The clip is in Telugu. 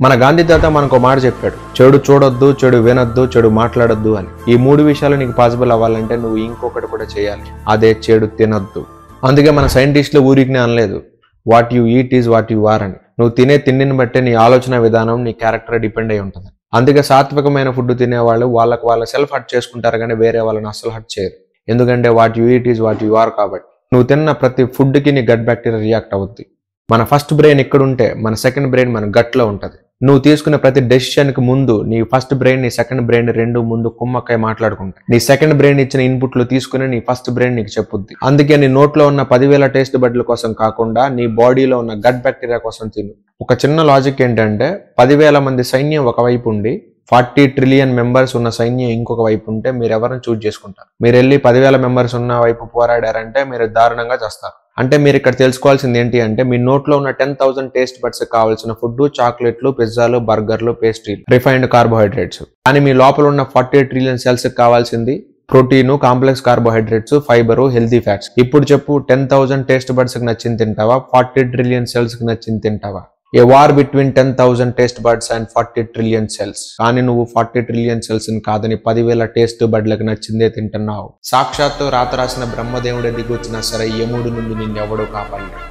మన గాంధీ తాత మనకు మాట చెప్పాడు, చెడు చూడొద్దు, చెడు వినొద్దు, చెడు మాట్లాడొద్దు అని. ఈ 3 విషయాలు నీకు పాసిబుల్ అవ్వాలంటే నువ్వు ఇంకొకటి కూడా చేయాలి, అదే చెడు తినొద్దు. అందుకే మన సైంటిస్టులు ఊరికి అనలేదు what you eat is what you are అని. నువ్వు తినే తిండిని బట్టే నీ ఆలోచన విధానం, నీ క్యారెక్టర్ డిపెండ్ అయి ఉంటుంది. అందుకే సాత్వికమైన ఫుడ్ తినేవాళ్ళు వాళ్ళ సెల్ఫ్ హర్ట్ చేసుకుంటారు కానీ వేరే వాళ్ళని అస్సలు హర్ట్ చేయరు. ఎందుకంటే what you eat is what you are కాబట్టి. నువ్వు తిన్న ప్రతి ఫుడ్కి నీ గట్ బ్యాక్టీరియా రియాక్ట్ అవుద్ది. మన ఫస్ట్ బ్రెయిన్ ఎక్కడుంటే మన సెకండ్ బ్రెయిన్ మన గట్లో ఉంటుంది. నువ్వు తీసుకునే ప్రతి డెసిషన్కి ముందు నీ ఫస్ట్ బ్రెయిన్, నీ సెకండ్ బ్రెయిన్ రెండు ముందు కుమ్మక్కై మాట్లాడుకుంటాయి. నీ సెకండ్ బ్రెయిన్ ఇచ్చిన ఇన్పుట్లు తీసుకుని నీ ఫస్ట్ బ్రెయిన్ నీకు చెప్పుద్ది. అందుకే నీ నోట్లో ఉన్న 10,000 టేస్ట్ బడ్ల కోసం కాకుండా నీ బాడీలో ఉన్న గట్ బ్యాక్టీరియా కోసం తిను. ఒక చిన్న లాజిక్ ఏంటంటే 10,000 మంది సైన్యం ఒకవైపు ఉండి 40 ట్రిలియన్ మెంబర్స్ ఉన్న సైన్యం ఇంకొక వైపు ఉంటే మీరు ఎవరిని చూజ్ చేసుకుంటారు? మీరు వెళ్ళి 10,000 మెంబర్స్ ఉన్న వైపు పోరాడారంటే మీరు దారుణంగా చేస్తారు. అంటే మీరు ఇక్కడ తెలుసుకోవాల్సింది ఏంటి అంటే మీ నోట్లో ఉన్న 10,000 టేస్ట్ బడ్స్ కావాల్సిన ఫుడ్ చాక్లెట్లు, పిజ్జాలు, బర్గర్లు, పేస్ట్రీలు, రిఫైన్డ్ కార్బోహైడ్రేట్స్. కానీ మీ లోపల ఉన్న 40 ట్రిలియన్ సెల్స్ కావాల్సింది protein, complex carbohydrates, fibre, healthy fats. ఇప్పుడు చెప్పు, 10,000 టేస్ట్ బడ్స్ కి నచ్చింది తింటావా, 40 ట్రిలియన్ సెల్స్ కి నచ్చింది తింటావా? A war between 10,000 taste buds and 40 trillion cells. కానీ నువ్వు 40 ట్రిలియన్ సెల్స్ ని కాదని 10,000 టేస్ట్ బడ్లకు నచ్చిందే తింటున్నావు. సాక్షాత్తు రాత రాసిన బ్రహ్మదేవుడే దిగొచ్చినా సరే యముడు నుండి నిన్నెవడూ కాపాడలేడు.